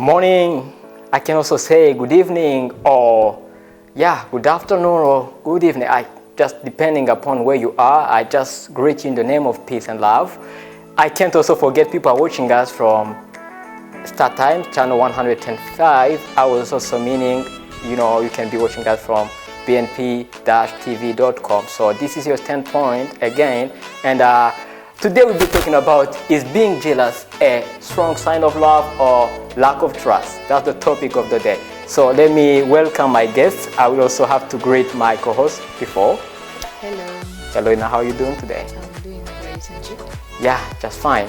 morning. I can also say good evening or good afternoon or good evening. I just depending upon where you are, I just greet you in the name of peace and love. I can't also forget people are watching us from Start Time, channel 105. I was also meaning, you can be watching us from bnp-tv.com. So this is your standpoint again. And today we'll be talking about, is being jealous a strong sign of love or lack of trust? That's the topic of the day. So let me welcome my guests. I will also have to greet my co-host before. Hello. Hello, Ina, how are you doing today? I'm doing great, and you? Yeah, just fine.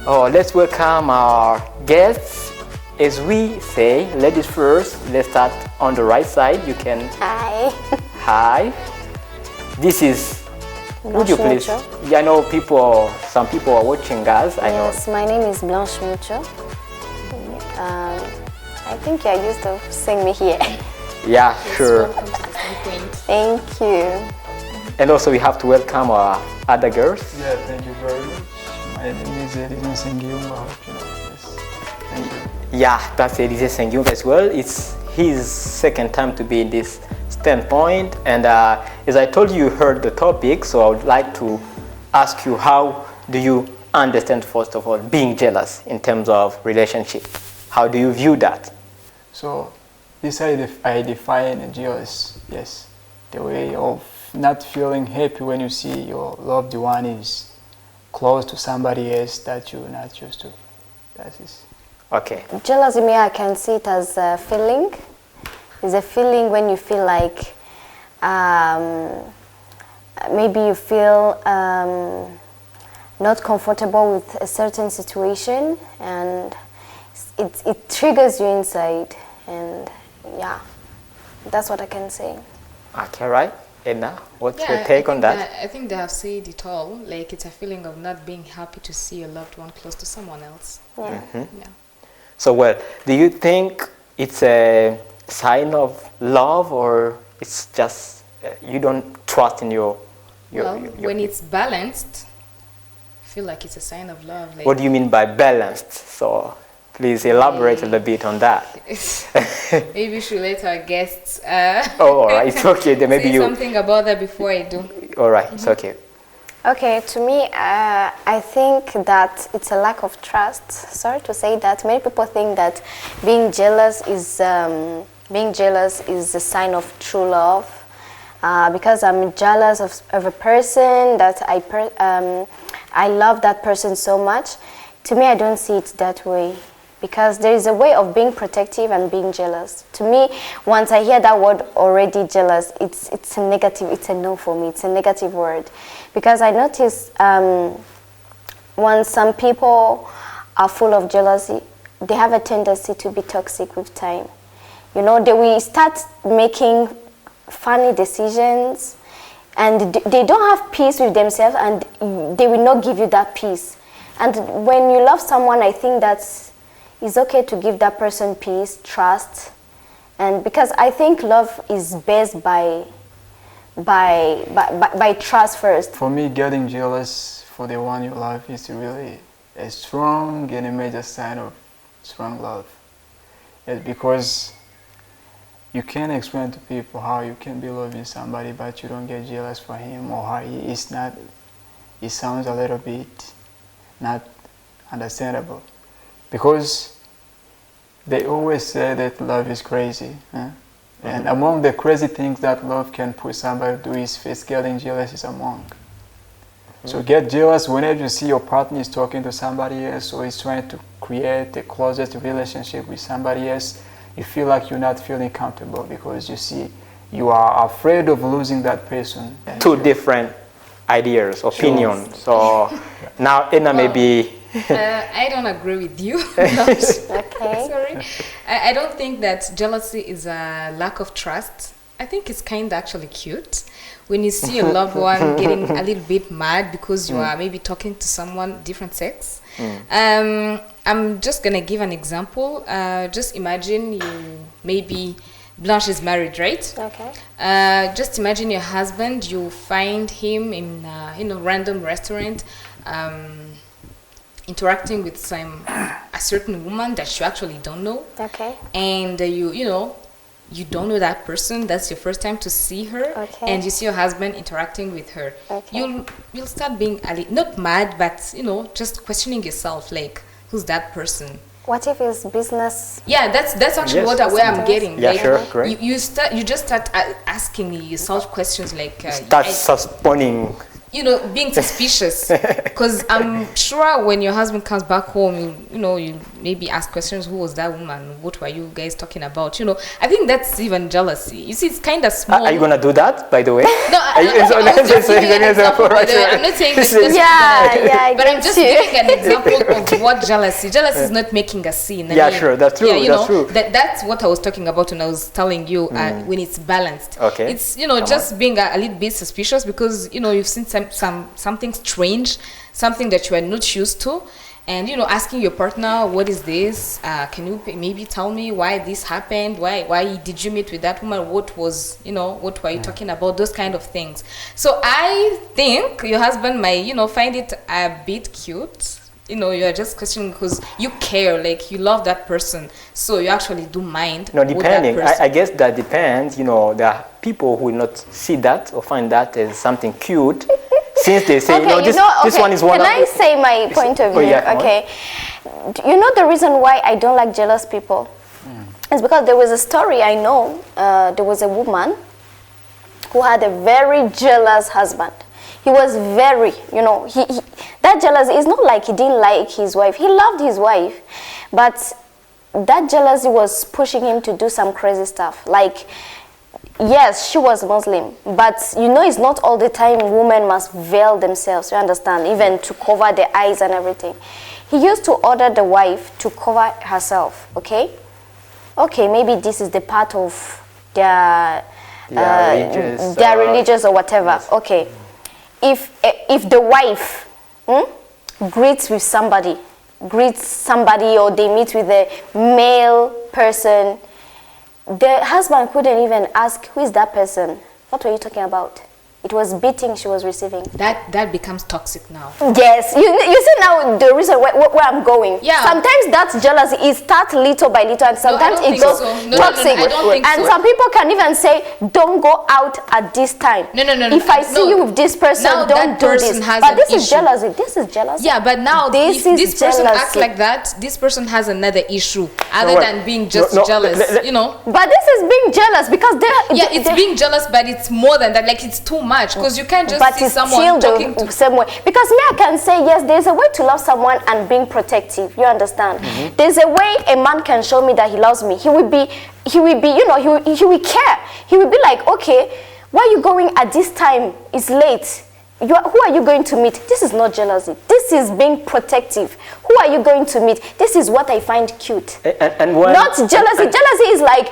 Oh, let's welcome our guests. As we say, ladies first, let's start on the right side. You can... Hi. Hi. This is... Would you please... MUCO. Yeah, I know some people are watching us. Yes, my name is Blanche MUCO. I think you're used to seeing me here. Yeah, sure. Welcome to the viewpoint. Thank you. And also we have to welcome our other girls. Yeah, thank you very much. My name is NSENGIYUMVA. Hope you know this. Thank you. Yeah, that's Elysée Sengyumva as well. It's his second time to be in this standpoint. And as I told you, you heard the topic, so I would like to ask you, how do you understand, first of all, being jealous in terms of relationship? How do you view that? So, this I define jealous, yes. The way of not feeling happy when you see your loved one is close to somebody else that you're not used to. That is. Okay. Jealousy, me, I can see it as a feeling. It's a feeling when you feel like maybe you feel not comfortable with a certain situation, and it triggers you inside, and yeah, that's what I can say. Okay, right. Edna, what's your take on that? I think they have said it all. Like, it's a feeling of not being happy to see your loved one close to someone else. Yeah. Yeah. So, well, do you think it's a sign of love, or it's just you don't trust in your when it's balanced, I feel like it's a sign of love. Like, What do you mean by balanced? So please elaborate a little bit on that. maybe we should let our guests Oh, all right, it's okay. Then maybe say you. something about that before I do. All right, it's okay. Okay, to me, I think that it's a lack of trust. Sorry to say that. Many people think that being jealous is a sign of true love. Because I'm jealous of a person that I love that person so much. To me, I don't see it that way. Because there is a way of being protective and being jealous. To me, once I hear that word already, jealous, it's a negative, it's a no for me, it's a negative word. Because I notice when some people are full of jealousy, they have a tendency to be toxic with time. They will start making funny decisions, and they don't have peace with themselves, and they will not give you that peace. And when you love someone, I think it's okay to give that person peace, trust, and because I think love is based by trust first. For me, getting jealous for the one you love is really a strong and a major sign of strong love. It's because you can't explain to people how you can be loving somebody but you don't get jealous for him or her. It sounds a little bit not understandable. Because they always say that love is crazy. And among the crazy things that love can push somebody to do is face getting jealous is among. So get jealous whenever you see your partner is talking to somebody else or is trying to create the closest relationship with somebody else. You feel like you're not feeling comfortable because you see you are afraid of losing that person. Two different ideas, opinions. So now Edna maybe. I don't agree with you. Okay. Sorry. I don't think that jealousy is a lack of trust. I think it's kind of actually cute when you see your loved one getting a little bit mad because you are maybe talking to someone different sex. I'm just gonna give an example. Just imagine maybe Blanche is married, right? Okay. Just imagine your husband. You find him in a random restaurant. interacting with a certain woman that you actually don't know. Okay. And you know, you don't know that person. That's your first time to see her. Okay. And you see your husband interacting with her. Okay. You'll start being not mad, but you know, just questioning yourself, like, who's that person? What if it's business? Yeah, that's actually Yes. where I'm getting. Yeah, like, sure, correct. you just start asking yourself questions like Start suspending. you know, being suspicious, because I'm sure when your husband comes back home, you maybe ask questions. Who was that woman? What were you guys talking about? You know, I think that's even jealousy. You see, it's kind of small. Are you gonna do that, by the way? No, I'm not saying this. But I'm just giving an example of what jealousy. Jealousy is not making a scene. Yeah, sure, that's true. Yeah, That's true. That's what I was talking about when I was telling you when it's balanced. Okay. It's just being a little bit suspicious because you've seen something strange, something that you are not used to, and asking your partner, what is this? Can you maybe tell me why this happened? Why did you meet with that woman? What was what were you talking about? Those kind of things. So I think your husband might find it a bit cute. You are just questioning because you care, like you love that person, so you actually do mind. No, depending. I guess that depends. There are people who will not see that or find that as something cute, since they say, this one is one. Can I say my point of view? Yeah, okay. The reason why I don't like jealous people is because there was a story I know. There was a woman who had a very jealous husband. He was very, that jealousy is not like he didn't like his wife. He loved his wife, but that jealousy was pushing him to do some crazy stuff. Like, yes, she was Muslim, but it's not all the time women must veil themselves, you understand, even to cover their eyes and everything. He used to order the wife to cover herself, okay? Okay, maybe this is the part of their religious or whatever, yes. Okay. If the wife greets somebody or they meet with a male person, the husband couldn't even ask, who is that person? What were you talking about? It was beating she was receiving. That becomes toxic now. Yes, you see now the reason where I'm going. Yeah. Sometimes that jealousy, it starts little by little, and sometimes it goes toxic. I don't think so. Some people can even say, "Don't go out at this time." No. If I see you with this person, don't do this. But this is jealousy. This is jealousy. Yeah, but now if this person acts like that, this person has another issue other than being just jealous. But this is being jealous because it's being jealous, but it's more than that. Like it's too much. Because you can't just see someone talking to same way. Because I can say, yes, there's a way to love someone and being protective. You understand? There's a way a man can show me that he loves me. He will care. He will be like, okay, why are you going at this time? It's late. Who are you going to meet? This is not jealousy. This is being protective. Who are you going to meet? This is what I find cute. Not jealousy. Jealousy is like,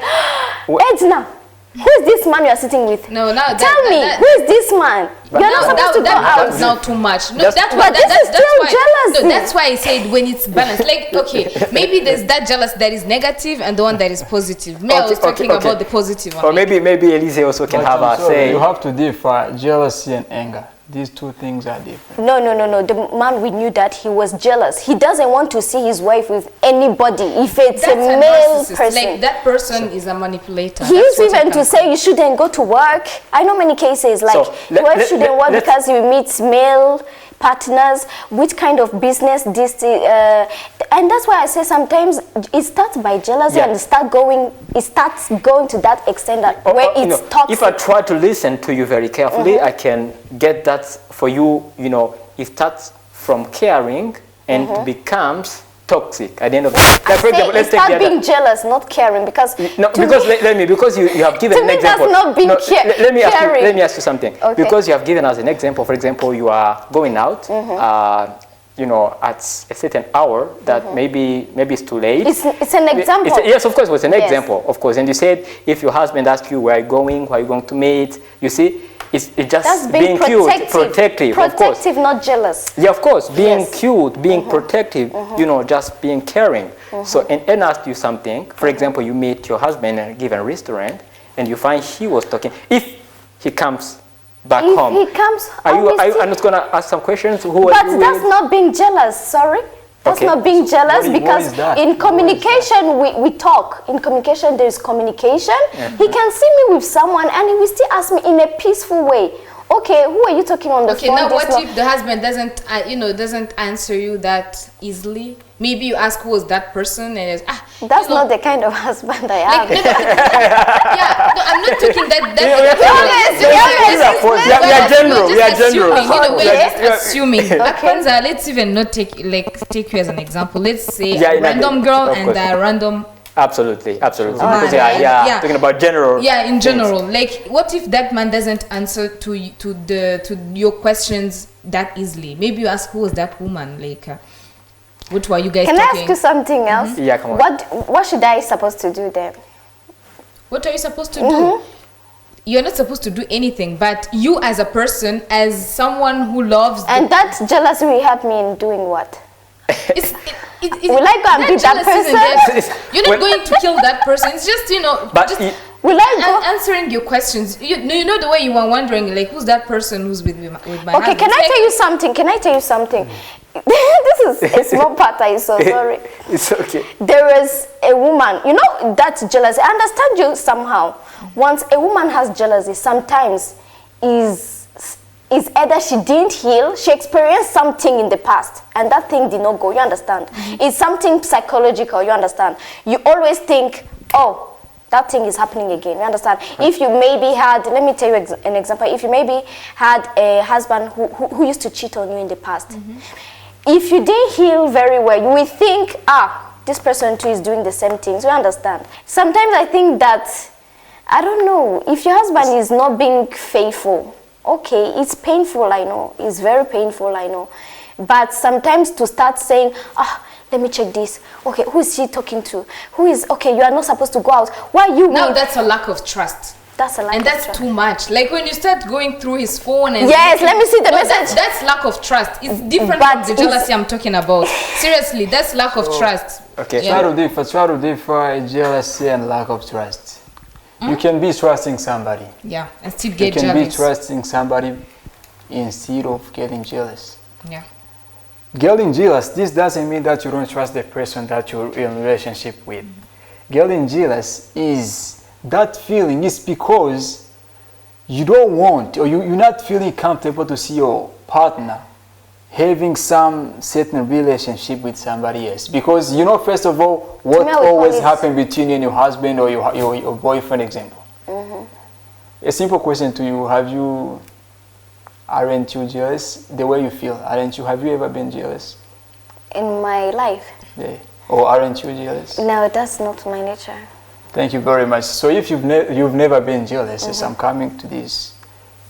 Edna, who is this man you are sitting with? No, now tell me, who is this man? You're not supposed to go out. Now too much. No, this is still jealousy. No, that's why I said when it's balanced. Like, okay, maybe there's that jealous that is negative and the one that is positive. I was talking about the positive one. Or maybe Elysée also can have a say. You have to differ jealousy and anger. These two things are different. No. The man, we knew that he was jealous. He doesn't want to see his wife with anybody. If it's a male person. Like that person is a manipulator. He used even to say you shouldn't go to work. I know many cases like the wife shouldn't work because you meet male partners, which kind of business this and that's why I say sometimes it starts by jealousy and it starts going to that extent that where it's toxic. If I try to listen to you very carefully, I can get that for you. It starts from caring and becomes toxic at the end of the day. Like, for example, let's take being jealous, not caring, because because you have given an example. That's not being caring. Let me ask you something. Okay. Because you have given us an example. For example, you are going out, at a certain hour that maybe it's too late. It's an example. Yes, of course, it was an example, of course. And you said if your husband asks you where are you going, who are you going to meet, you see. It's just being cute, protective, of course. Protective, not jealous. Yeah, of course, being cute, being protective, just being caring. So, and asked you something. For example, you meet your husband in a given restaurant, and you find he was talking. If he comes back home, he comes. are you? I'm not gonna ask some questions. But that's not being jealous. Sorry. That's Okay. not being jealous, What because is that? in communication we talk. In communication there is communication. Yeah. He can see me with someone and he will still ask me in a peaceful way. Okay, who are you talking on the Okay, phone? now This what not- if the husband doesn't, doesn't answer you that easily? Maybe you ask who was that person, and it's, That's not the kind of husband I like, have. yeah, no, I'm not talking that. Be honest, We are general. We are general. We're Okay. just assuming. Kwanza, let's even not take you as an example. Let's say Yeah, a random girl of and course. a random. Absolutely, absolutely. Man, Because yeah, yeah. talking about general. Yeah, in things. general, like, what if that man doesn't answer to your questions that easily? Maybe you ask who was that woman, like, what were you guys Can I talking? ask you something else? Yeah, come on. What should I supposed to do then? What are you supposed to do? You're not supposed to do anything, but you as a person, as someone who loves, And that jealousy will help me in doing what? will I go and be that person? You're not going to kill that person. It's just, But just Will I go? answering your questions. You know the way you were wondering, like, who's that person who's with my Okay, husband? can I tell you something? Can I tell you something? This is a small part, I'm so sorry. It's okay. There is a woman, you know, that's jealousy. I understand you somehow. Once a woman has jealousy, sometimes is either she didn't heal, she experienced something in the past, and that thing did not go, you understand? It's something psychological, you understand? You always think, oh, that thing is happening again, you understand? If you maybe had, let me tell you an example, if you maybe had a husband who used to cheat on you in the past, if you didn't heal very well, you will think, this person too is doing the same things, you understand? Sometimes I think that, I don't know, if your husband is not being faithful, okay, it's painful, I know, it's very painful, I know, but sometimes to start saying, let me check this. Okay, who is she talking to? Who is, okay, you are not supposed to go out. Why are you Now with? that's a lack of trust. That's a lack And of that's trust. too much. Like when you start going through his phone and Yes, let me see the message. That's lack of trust. It's different But from the jealousy I'm talking about. Seriously, that's lack of trust. Okay. Yeah. Try to differ jealousy and lack of trust. You can be trusting somebody. Yeah, and still You get can jealous. be trusting somebody instead of getting jealous. Yeah. Getting jealous, this doesn't mean that you don't trust the person that you're in a relationship with. Getting jealous is, that feeling is because you don't want, or you're not feeling comfortable to see your partner having some certain relationship with somebody else. Because you know, first of all, what me, I would always call it- happens between you and your husband or your boyfriend, example. A simple question to you, aren't you jealous the way you feel? Have you ever been jealous? In my life? Yeah. Or aren't you jealous? No, that's not my nature. Thank you very much. So if you've never been jealous, as I'm coming to this,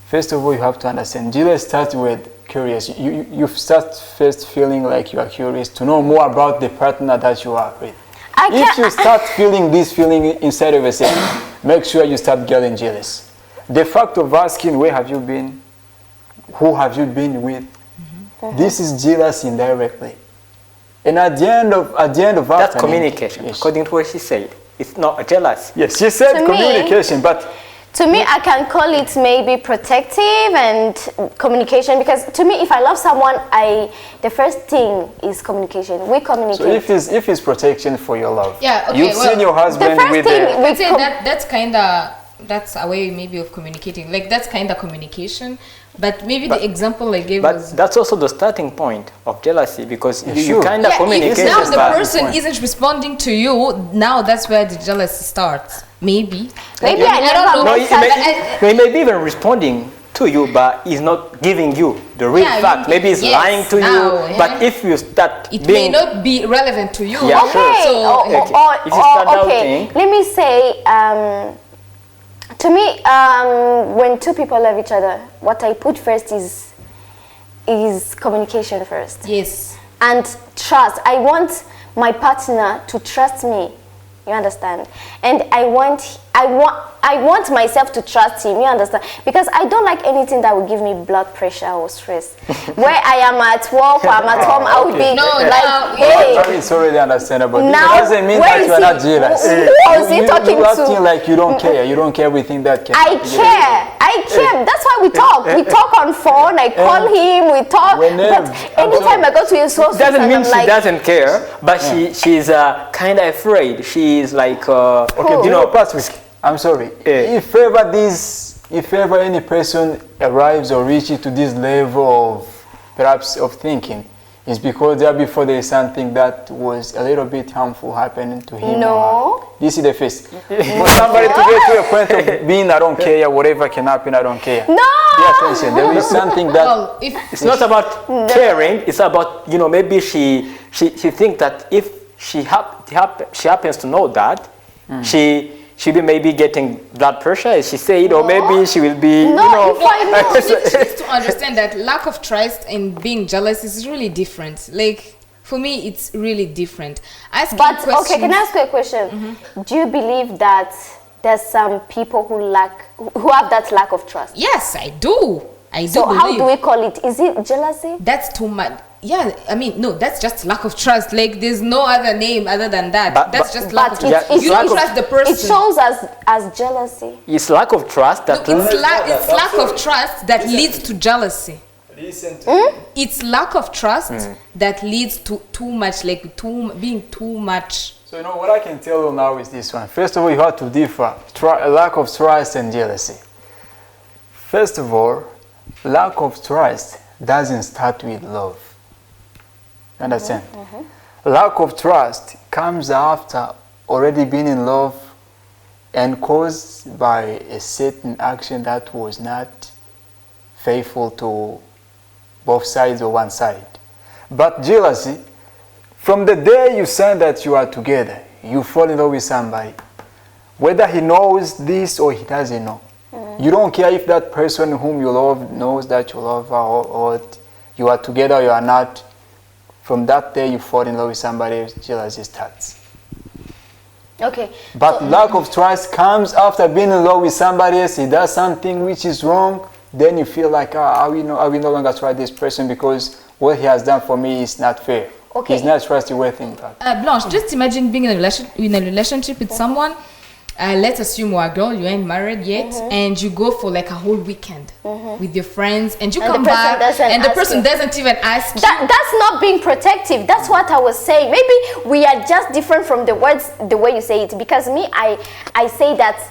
first of all, you have to understand, jealous starts with curious. You start first feeling like you are curious to know more about the partner that you are with. If you start feeling this feeling inside of yourself, make sure you start getting jealous. The fact of asking, where have you been? Who have you been with? This is jealousy indirectly. And at the end of That's afternoon, communication. yes. According to what she said, it's not jealous. Yes, she said To me- communication, but To me, I can call it maybe protective and communication, because to me, if I love someone, the first thing is communication. We communicate. so if it's protection for your love, Yeah, okay, you've seen your husband the first with thing the we I'd say that's a way maybe of communicating. Like that's kind of communication. But maybe the example I gave But was. that's also the starting point of jealousy, because you sure. kind of Yeah, communicate. if now the but- person isn't responding to you, now that's where the jealousy starts. Maybe. Maybe I never don't know. No, met he may be even responding to you, but he's not giving you the real Yeah, fact. Maybe he's yes, lying to now, you. yeah. But if you start It may being not be relevant to you. Yeah, Okay, sure. So, If you start okay. doubting- Let me say, to me, when two people love each other, what I put first is communication first. yes. And trust. I want my partner to trust me You understand? And I want myself to trust him. You understand? Because I don't like anything that will give me blood pressure or stress. Where I am at work or I'm at home, I would be hey. It's already understandable. Now, It doesn't mean that you are not jealous. Who is he talking You're to? acting like you don't care. You don't care everything that can. I care. That's why we talk. We talk on phone. I call him. We talk. But anytime I go to his house, doesn't mean she doesn't care, but she's kind of afraid. She's like, okay, you know, Patrick, I'm sorry. If ever any person arrives or reaches to this level of perhaps of thinking, it's because there before there is something that was a little bit harmful happening to him. No. This is the face. For somebody to get to a point of being I don't care, whatever can happen, I don't care. No. Pay attention. There is something that. Well, it's not about caring. It's about, you know, maybe she thinks that if she happens to know that, she'll be maybe getting blood pressure, as she said, or maybe she will be, she needs to understand that lack of trust and being jealous is really different. Like, for me, it's really different. Okay, can I ask you a question? Do you believe that there's some people who have that lack of trust? Yes, I do. So how do we call it? Is it jealousy? That's too much. Yeah, I mean, no, that's just lack of trust. Like, there's no other name other than that. That's just lack of trust. You don't trust the person. It shows as jealousy. It's lack of trust that it's lack of trust that leads to jealousy. It's lack of trust that leads to too much, like being too much. So, you know, what I can tell you now is this one. First of all, you have to differ lack of trust and jealousy. First of all, lack of trust doesn't start with love. Understand? Lack of trust comes after already being in love and caused by a certain action that was not faithful to both sides or one side. But jealousy, from the day you say that you are together, you fall in love with somebody, whether he knows this or he doesn't know. You don't care if that person whom you love knows that you love her or you are together or you are not. From that day you fall in love with somebody else, jealousy starts. Okay. But lack of trust comes after being in love with somebody else. He does something which is wrong, then you feel like, I will no longer trust this person because what he has done for me is not fair. Okay. He's not trustworthy. Blanche, just imagine being in a relationship with someone. Let's assume you're a girl, you ain't married yet, and you go for like a whole weekend with your friends, and you come back, and the person doesn't even ask you. That's not being protective. That's what I was saying. Maybe we are just different from the words, the way you say it. Because me, I say that,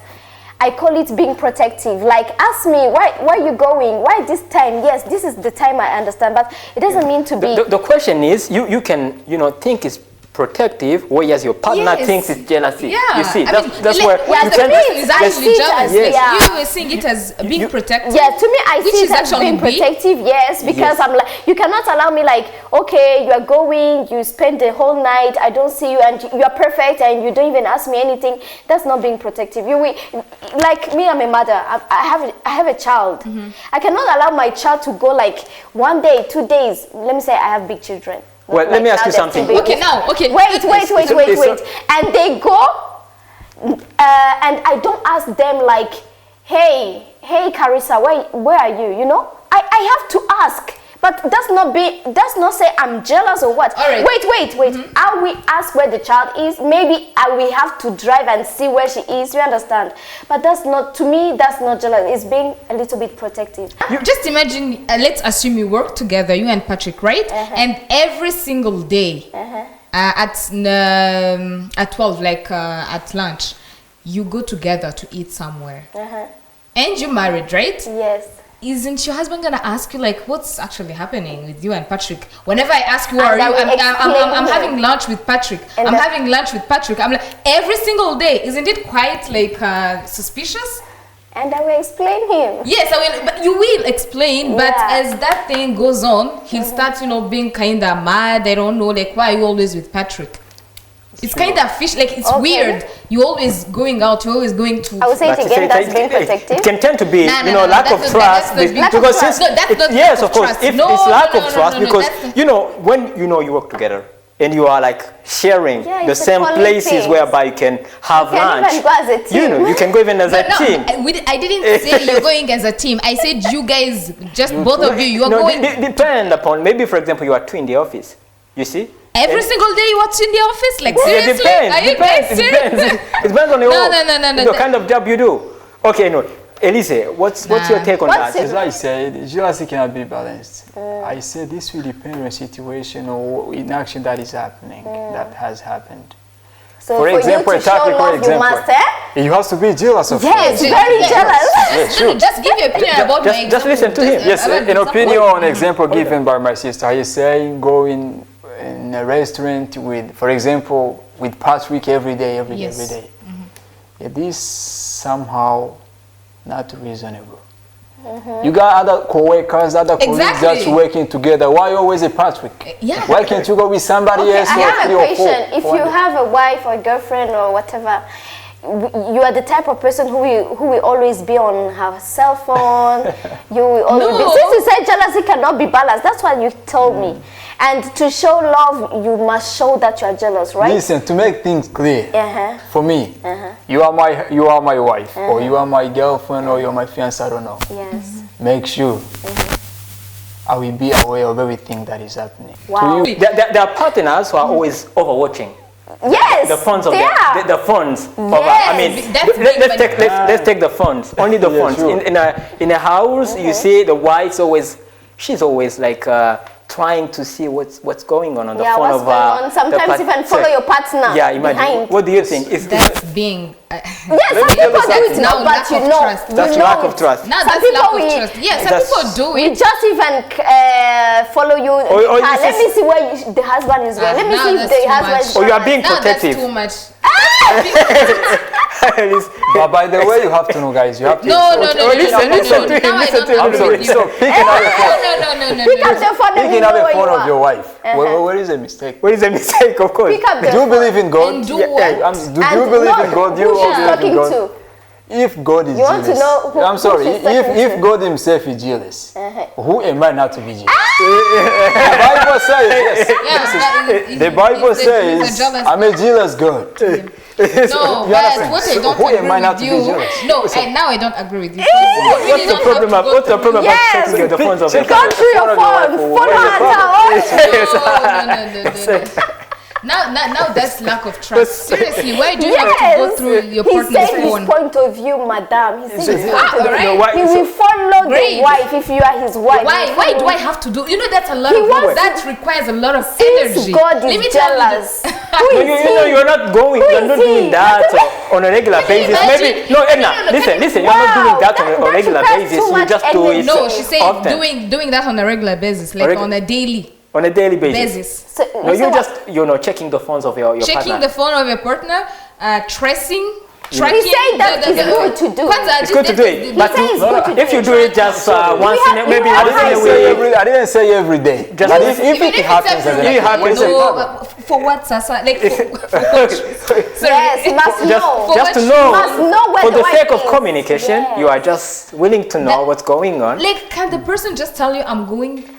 I call it being protective. Like, ask me, where are you going? Why this time? Yes, this is the time, I understand, but it doesn't mean to be. The question is, you can, think it's protective, whereas your partner thinks it's jealousy. Yeah. You see, that's where the person is actually jealous. Yes. You are seeing it as being protective. Yeah, to me, I see it as being protective. Yes, because I'm like, you cannot allow me like, okay, you are going, you spend the whole night, I don't see you, and you are perfect, and you don't even ask me anything. That's not being protective. Like me, I'm a mother. I have a child. I cannot allow my child to go like 1 day, 2 days. Let me say I have big children. Well, let me ask you something. Wait. And they go, and I don't ask them like, hey, Carissa, where are you? I have to ask. But that's not say I'm jealous or what. All right. Wait. How we ask where the child is, maybe we have to drive and see where she is, you understand? But that's not, to me, that's not jealous. It's being a little bit protective. You just imagine, let's assume you work together, you and Patrick, right? And every single day at 12, like at lunch, you go together to eat somewhere. And you're married, right? Yes. Isn't your husband gonna ask you like what's actually happening with you and Patrick? Whenever I ask where are you, I'm having lunch with Patrick. I'm having lunch with Patrick. I'm like every single day. Isn't it quite like suspicious? And I will explain him. Yes, I will. But you will explain. But as that thing goes on, he'll start, being kind of mad. I don't know, like why are you always with Patrick? It's kind of fish, like it's weird. You're always going out, you're always going to. I would say it again, that's being protective. It can tend to be, lack of trust. Because yes, of course, if it's lack of trust, because when you work together, and you are like sharing Yeah, the it's a same quality places thing. whereby you can have You can lunch. even go as a team. You know, you can go even as a team. I didn't say you're going as a team. I said you guys, just both of you, you are No, going. depend upon, maybe for example, you are two in the office. You see? Every single day you watch in the office? Like, It seriously? depends. Are you guys serious? It depends on your No. the kind of job you do. Okay, no. Elysée, what's your take on What's that? it? As I said, jealousy cannot be balanced. I said this will depend on a situation or in action that is happening, that has happened. So For example, you a to show tactical love, example. you must, eh? You have to be jealous of Yes, course. very jealous. Yes, sure. Just give your opinion about my just listen to him. Yes, about an example. opinion on example given by my sister. He is saying go in a restaurant with, for example, with Patrick every day. Yes. Yeah, this somehow not reasonable. You got other co-workers, other colleagues Exactly. that's working together. Why always a Patrick? Yeah. Why can't you go with somebody Okay, else? I or have three a or four? question. If you have a wife or a girlfriend or whatever, you are the type of person who will always be on her cell phone. You will always be. No. Since you said jealousy cannot be balanced, that's what you told me. And to show love, you must show that you are jealous, right? Listen, to make things clear, for me, you are my wife, or you are my girlfriend, or you are my fiancé. I don't know. Yes. Make sure I will be aware of everything that is happening. Wow. To you, There are partners who are always overwatching Yes. the phones of they are. the phones. Yes. I mean, That's let's take the phones. Only the Yeah, phones. sure. In a house, you see the wife's always. She's always like trying to see what's going on the Yeah, phone what's of going on? Sometimes even follow your partner Yeah, imagine. behind. What do you think? Is That's being. Yes, some people do it now, lack but you of know. trust. that's you know lack of it. trust? Now Some that's people lack of we- trust. Yeah, some That's- people do We it. just even follow you. Or you Let just- me see where the husband is going. Let me now see if that's the too husband much. is Or you are jealous. being Now protective. that's too much. but by the way, you have to know, guys. You have to. No. listen to him, Now I listen don't to him. agree I'm sorry. with you. So picking up the phone. No. Pick up the phone and we Picking know up the where you phone of are. your wife. Where is a mistake? What is a mistake? Of course. Pick up the Do you phone. believe in God? And do Yeah, what? Do you And believe know in God? Do who you all she's believe in talking God? to. If God is You want to jealous, know who- I'm sorry. who she's talking If to. God Himself is jealous, who am I not to be jealous? The Bible says yes. Yeah, The Bible says I'm a jealous God. No, You but understand? what I So don't who am agree I not with to be you. jealous? No, now I don't agree with you. What's the problem? What's the problem about Yes. checking the phones of your Go through your phone. Follow her. Now that's lack of trust. Seriously, why do you have to go through your He partner's said his phone? point of view, madam. He said his point of alright. view. No, why- He will follow Great. the wife if you are his wife. Why do I have to do? You know that's a lot He of wants that requires a lot of Since energy. God Let is me tell you jealous, this. who No, is you he? know you're not going. Who You're is not he? doing that on a regular basis. imagine- Maybe no, Edna. No, Listen. You're not doing that on a that regular requires basis. too You much just do it energy. No, she said often. doing that on a regular basis, like Reg- on a daily on a daily basis. basis. So, No, so you what- just checking the phones of your Checking partner. the phone of your partner, tracing, He tracking. said that it's good to do. It's good to do it, but said it's good to do if you it. do it just once in a, maybe we have once in a high week. I didn't say every day. Just But if- if Even it if happens, it's every then day, it happens, what's the no, problem? for what, Sasa? Like for Yes, he must know. Just to what know, must know where for the the wife sake of is. communication, Yes. you are just willing to know That- what's going on. Like, can the person just tell you, I'm going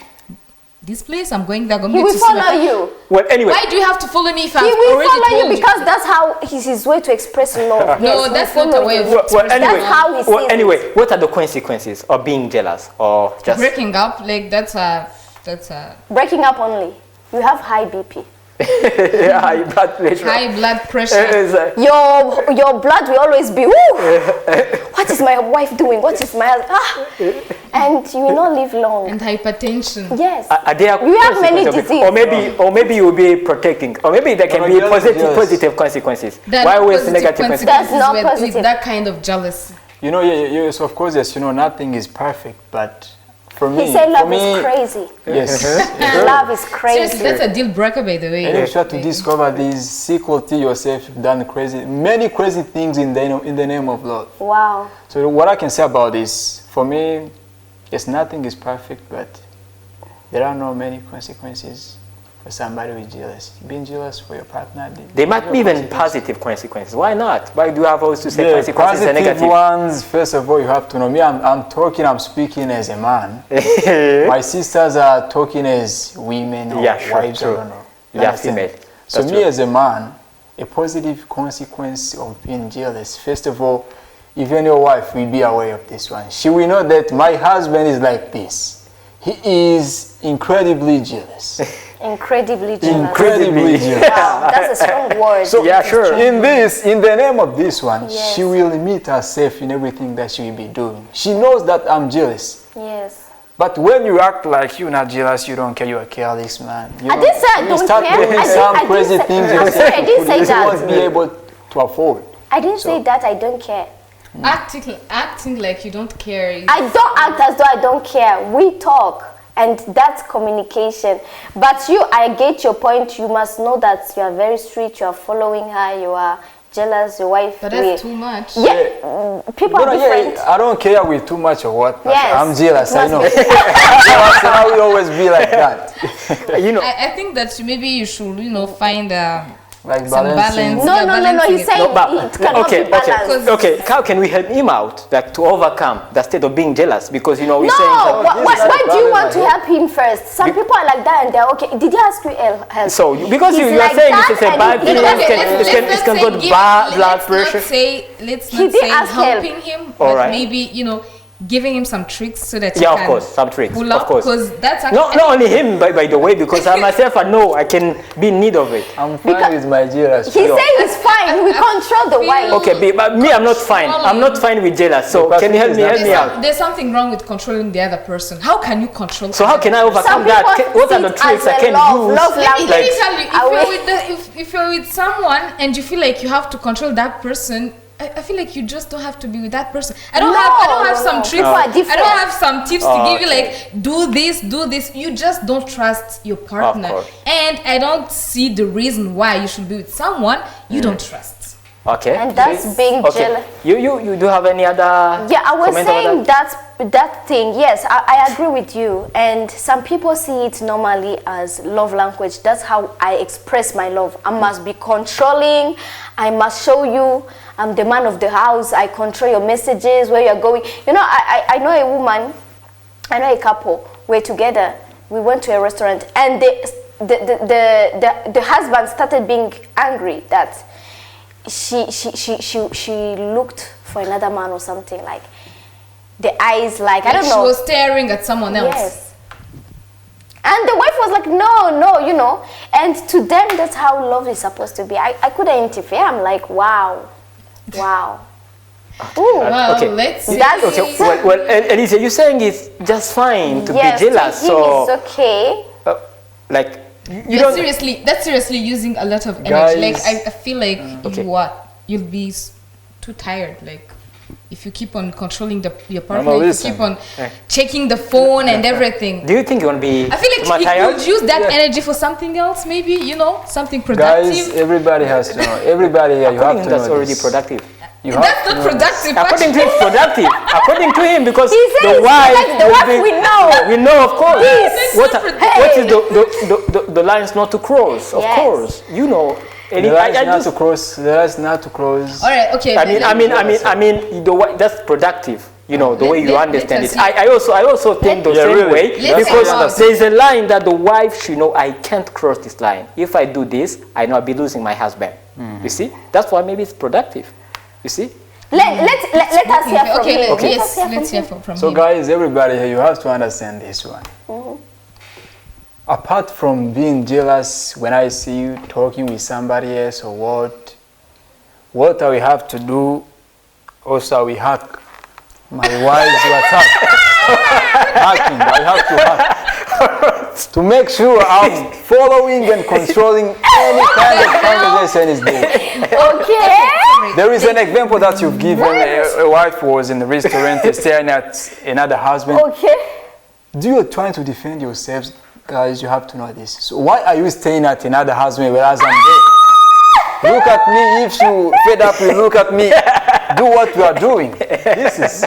this place, I'm going there, I'm He going will to see my follow family? you. Well, anyway, Why do you have to follow me if I've He will already follow told you because that's how his way to express love. No, Yes, he that's will not the follow way you. of well, anyway, That's how he sees anyway, what are the consequences of being jealous or just? breaking up. Like that's a Breaking up only. You have high BP. High blood pressure. high blood pressure. It's, Your blood will always be, woo! What is my wife doing? What is my husband? And you will not live long. And hypertension. Yes. Are there We have many consequences of it? diseases. Or maybe you will be protecting, or maybe there can No, be jealous, jealous. positive consequences. There Why are always positive negative consequences? That's not with positive. that kind of jealousy. You know, yes, of course, yes. You know, nothing is perfect, but for me, He said for love me, is crazy. Yes. Love is Seriously, crazy. that's a deal breaker, by the way. And you try to discover these sequel to yourself. You've done many crazy things in the name of love. Wow. So what I can say about this, for me, yes, nothing is perfect, but there are no many consequences for somebody who is jealous. Being jealous for your partner. There might be even positive consequences. Why not? Why do you have always to say The consequences and positive negative? ones, first of all, you have to know me. I'm speaking as a man. My sisters are talking as women or Yeah, sure, wives, true. I don't know. You Yeah, understand? female. So That's me true. as a man, a positive consequence of being jealous, first of all, even your wife will be aware of this one. She will know that my husband is like this. He is incredibly jealous. Incredibly jealous. Incredibly jealous. Wow, that's a strong word. So Yeah, sure. In the name of this one, Yes. she will limit herself in everything that she will be doing. She knows that I'm jealous. Yes. But when you act like you're not jealous, you don't care, you're a careless man. You I didn't say I you don't start care. doing I some didn't crazy say- things I'm sorry, I didn't say you that. won't be able to afford. I didn't say that I don't care. Acting like you don't care. I don't act as though I don't care. We talk, and that's communication. But you, I get your point. You must know that you are very strict. You are following her. You are jealous. Your wife. But that's too much. Yeah, people are different. I don't care with too much or what. But Yes. I'm jealous. I Must know. be. Jealous, and I will always be like that. You know, I think that maybe you should, find Like some balancing. balance. No, Yeah, no, no, no. balancing He's it. saying no, but it cannot okay, be balanced. okay. How can we help him out, like to overcome the state of being jealous? Because we're saying No, that. why do you want to Balance, help him first? Some people are like that and they're okay. Did he ask you help? So because He's you are like saying that it's a and bad he- thing, Okay, it can go to blood pressure. Let's He not did say ask help. helping him, All but right. maybe giving him some tricks so that he Yeah, of can course, some tricks, pull of up, course. because that's No, not only him, by the way, because I myself, I know I can be in need of it. I'm fine with my jealous. He's saying it's fine. We control the wife. Okay, but me, I'm not fine. I'm not fine with jealous. So The can you help person me? is Help me out. There's something wrong with controlling the other person. How can you control? So how can I overcome Some that? people What are see the it tricks as I a can love use? language. Let me tell you, Are we- if you're with someone and you feel like you have to control that person, I feel like you just don't have to be with that person. I don't have some no. tricks. People are I different. don't have some tips to give you, okay. like do this. You just don't trust your partner, course. and I don't see the reason why you should be with someone you don't trust. Okay. And that's being jealous. You do have any other? Yeah, I was comment about saying that? that thing. Yes, I agree with you. And some people see it normally as love language. That's how I express my love. I must be controlling. I must show you I'm the man of the house. I control your messages, where you're going. I know a woman. I know a couple. We're together. We went to a restaurant, and the husband started being angry that she looked for another man or something, like the eyes, like I don't know. She was staring at someone else. Yes. And the wife was like, no, and to them that's how love is supposed to be. I couldn't interfere. I'm like, wow. Ooh. Well, Okay. let's see. That's- Okay. Well, Elysée, you're saying it's just fine to Yes, be jealous. to him So, it's okay. like, you don't. That's seriously using a lot of energy. Guys, Like I feel like Okay. you'll be too tired. Like if you keep on controlling your Mama, partner, if you listen. keep on checking the phone and everything. Do you think you want to be? I feel like he tired? could use that Yeah. energy for something else, maybe, something productive. Guys, everybody has to know. Everybody here, you have According to to him, that's know already this. productive. You have That's to not know this. productive. According to him, it's productive. According to him, because He said the it's wife, productive. The will wife be- we know. We know, of course. Yes. What, That's what is the lines not to cross? Of Yes. course, you know. And The lines I not just- to cross. The lines not to cross. All right, okay. I mean, that's productive. The way you let understand us it. see. I also think the Yeah, same really. way, Let's because see how- there is a line that the wife should know. I can't cross this line. If I do this, I know I'll be losing my husband. You see, that's why maybe it's productive. You see. Let us hear from Okay, him. yes, let's hear from So him. guys, everybody here, you have to understand this one. Apart from being jealous when I see you talking with somebody else or what I will have to do, also we hack my wife's WhatsApp. Hacking, I have to hack. To make sure I'm following and controlling any kind of conversation is there. Okay. There is an example that you've given. A wife was in the restaurant staring at another husband. Okay. Do you trying to defend yourselves, guys? You have to know this. So why are you staying at another husband whereas I'm there? Look at me. If you fed up, you look at me. Do what you are doing. This is.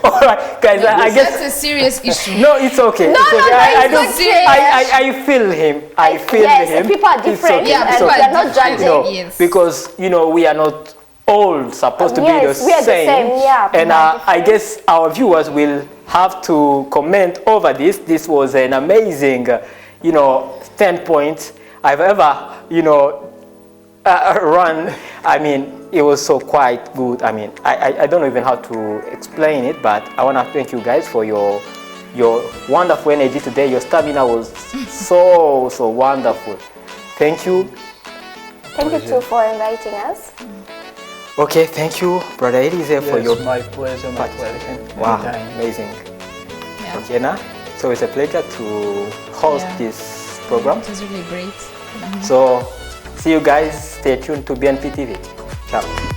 All right, guys. I guess. That's a serious issue. No, it's okay. No, it's no, okay. no, I it's don't. okay. I feel him. I feel Yes, him. people are It's different. okay. Yeah, It's people okay. We are not judging. Yes. Because we are not all supposed to be Yes, the we are the same. same, yeah, And we are I guess our viewers will have to comment over this. This was an amazing, standpoint. I've ever, run. I mean, it was so quite good. I mean, I don't know even how to explain it, but I want to thank you guys for your wonderful energy today. Your stamina was so wonderful. Thank you. Thank you too for inviting us. Okay, thank you, Brother Elysée, for your my pleasure, my pleasure. Wow, Anytime. amazing. Yeah. Okay, now, so it's a pleasure to host this program. It was really great. So, see you guys. Stay tuned to BNP TV. Ciao.